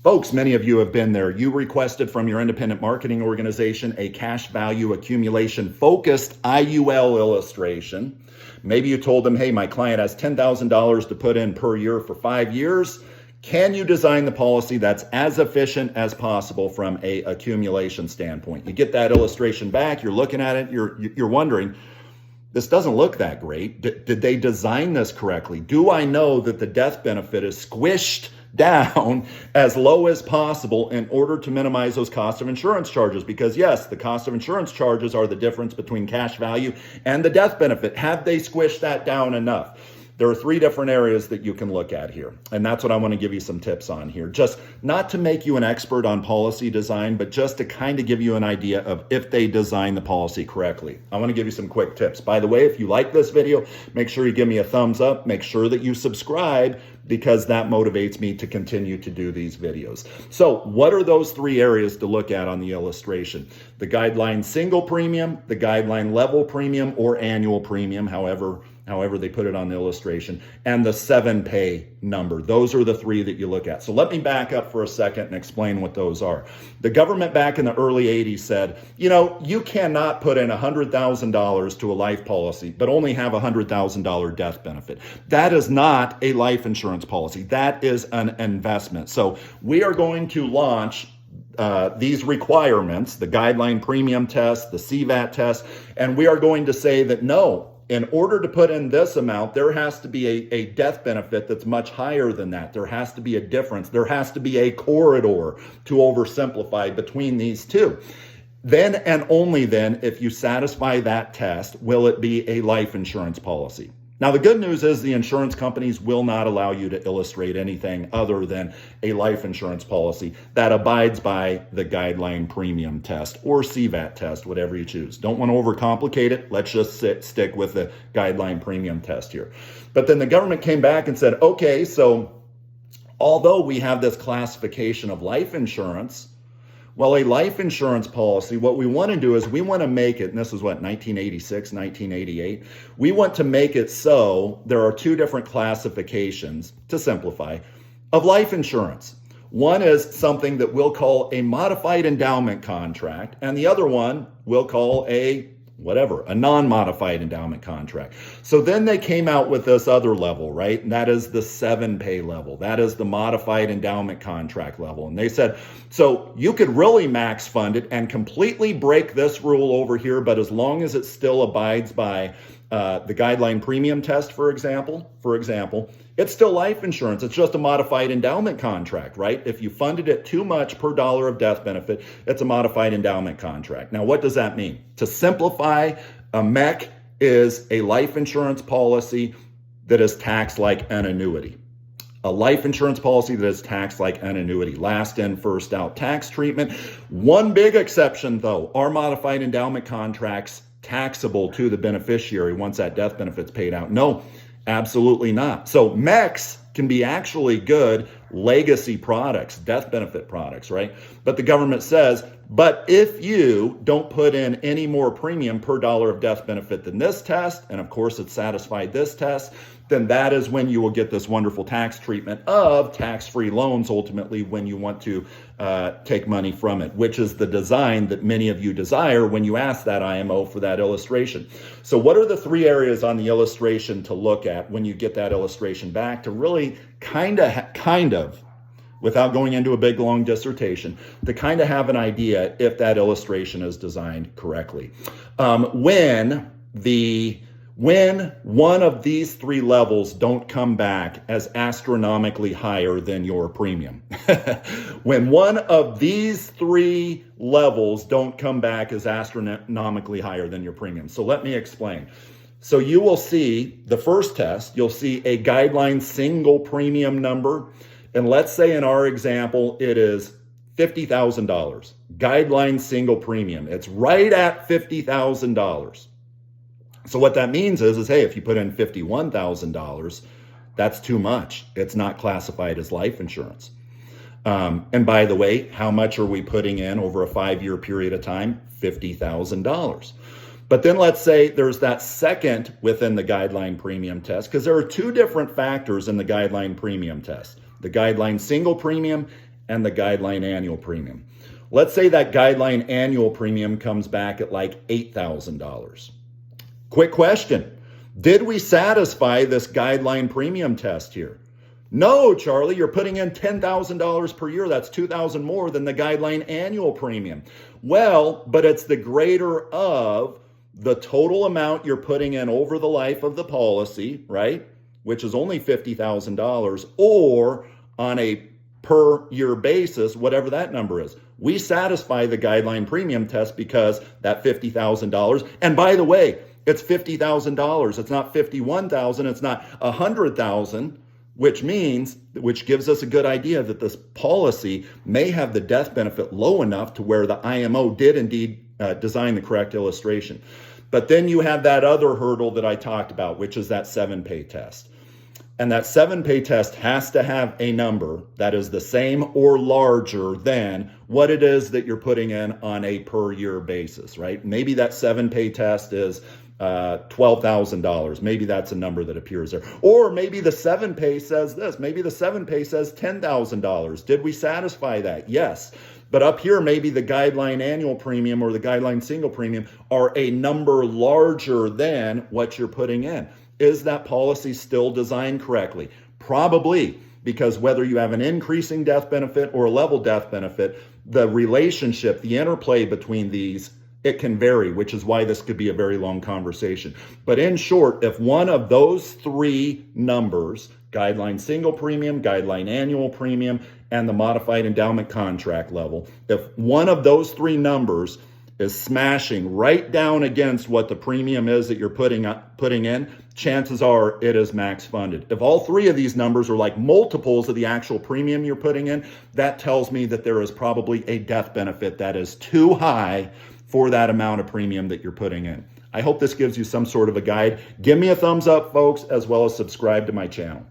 Folks, many of you have been there. You requested from your independent marketing organization a cash value accumulation focused IUL illustration. Maybe you told them, hey, my client has $10,000 to put in per year for 5 years. Can you design the policy that's as efficient as possible from a accumulation standpoint? You get that illustration back, you're looking at it, you're wondering, this doesn't look that great. Did they design this correctly? Do I know that the death benefit is squished down as low as possible in order to minimize those cost of insurance charges? Because yes, the cost of insurance charges are the difference between cash value and the death benefit. Have they squished that down enough? There are 3 different areas that you can look at here. And that's what I want to give you some tips on here. Just not to make you an expert on policy design, but just to kind of give you an idea of if they design the policy correctly. I want to give you some quick tips. By the way, if you like this video, make sure you give me a thumbs up. Make sure that you subscribe, because that motivates me to continue to do these videos. So what are those 3 areas to look at on the illustration? The guideline single premium, the guideline level premium or annual premium, however they put it on the illustration, and the 7-pay number. Those are the 3 that you look at. So let me back up for a second and explain what those are. The government back in the early 80s said, you cannot put in $100,000 to a life policy, but only have a $100,000 death benefit. That is not a life insurance policy. That is an investment. So we are going to launch these requirements, the guideline premium test, the CVAT test, and we are going to say that no, in order to put in this amount, there has to be a death benefit that's much higher than that. There has to be a difference. There has to be a corridor, to oversimplify, between these 2. Then and only then, if you satisfy that test, will it be a life insurance policy. Now, the good news is the insurance companies will not allow you to illustrate anything other than a life insurance policy that abides by the guideline premium test or CVAT test, whatever you choose. Don't want to overcomplicate it. Let's just stick with the guideline premium test here. But then the government came back and said, okay, so although we have this classification of life insurance, well, a life insurance policy, what we want to do is we want to make it, and this is what, 1986, 1988, we want to make it so there are 2 different classifications, to simplify, of life insurance. One is something that we'll call a modified endowment contract, and the other one we'll call a non-modified endowment contract. So then they came out with this other level, right? And that is the 7-pay level. That is the modified endowment contract level. And they said, so you could really max fund it and completely break this rule over here, but as long as it still abides by the guideline premium test, for example, it's still life insurance. It's just a modified endowment contract, right? If you funded it too much per dollar of death benefit, it's a modified endowment contract. Now, what does that mean? To simplify, a MEC is a life insurance policy that is taxed like an annuity. A life insurance policy that is taxed like an annuity. Last in, first out tax treatment. One big exception, though, are modified endowment contracts taxable to the beneficiary once that death benefit's paid out? No, absolutely not. So MECs can be actually good legacy products, death benefit products, right? But the government says, but if you don't put in any more premium per dollar of death benefit than this test, and of course it's satisfied this test, then that is when you will get this wonderful tax treatment of tax-free loans ultimately when you want to take money from it, which is the design that many of you desire when you ask that IMO for that illustration. So what are the 3 areas on the illustration to look at when you get that illustration back to really kind of, without going into a big long dissertation, to kind of have an idea if that illustration is designed correctly. When one of these 3 levels don't come back as astronomically higher than your premium. When one of these 3 levels don't come back as astronomically higher than your premium. So let me explain. So you will see the first test, you'll see a guideline single premium number. And let's say in our example, it is $50,000. Guideline single premium. It's right at $50,000. So what that means is hey, if you put in $51,000, that's too much. It's not classified as life insurance. And by the way, how much are we putting in over a 5-year period of time? $50,000. But then let's say there's that second within the guideline premium test, because there are 2 different factors in the guideline premium test. The guideline single premium and the guideline annual premium. Let's say that guideline annual premium comes back at like $8,000. Quick question. Did we satisfy this guideline premium test here? No, Charlie, you're putting in $10,000 per year. That's $2,000 more than the guideline annual premium. Well, but it's the greater of the total amount you're putting in over the life of the policy, right? Which is only $50,000, or on a per year basis, whatever that number is. We satisfy the guideline premium test because that $50,000, and by the way, it's $50,000. It's not $51,000. It's not $100,000, which gives us a good idea that this policy may have the death benefit low enough to where the IMO did indeed design the correct illustration. But then you have that other hurdle that I talked about, which is that 7-pay test. And that 7-pay test has to have a number that is the same or larger than what it is that you're putting in on a per year basis, right? Maybe that 7-pay test is $12,000. Maybe that's a number that appears there. Or maybe the 7-pay says this. Maybe the 7-pay says $10,000. Did we satisfy that? Yes. But up here, maybe the guideline annual premium or the guideline single premium are a number larger than what you're putting in. Is that policy still designed correctly? Probably, because whether you have an increasing death benefit or a level death benefit, the relationship, the interplay between these, it can vary, which is why this could be a very long conversation. But in short, if one of those three numbers, guideline single premium, guideline annual premium, and the modified endowment contract level, if one of those three numbers is smashing right down against what the premium is that you're putting in, chances are it is max funded. If all three of these numbers are like multiples of the actual premium you're putting in, that tells me that there is probably a death benefit that is too high for that amount of premium that you're putting in. I hope this gives you some sort of a guide. Give me a thumbs up, folks, as well as subscribe to my channel.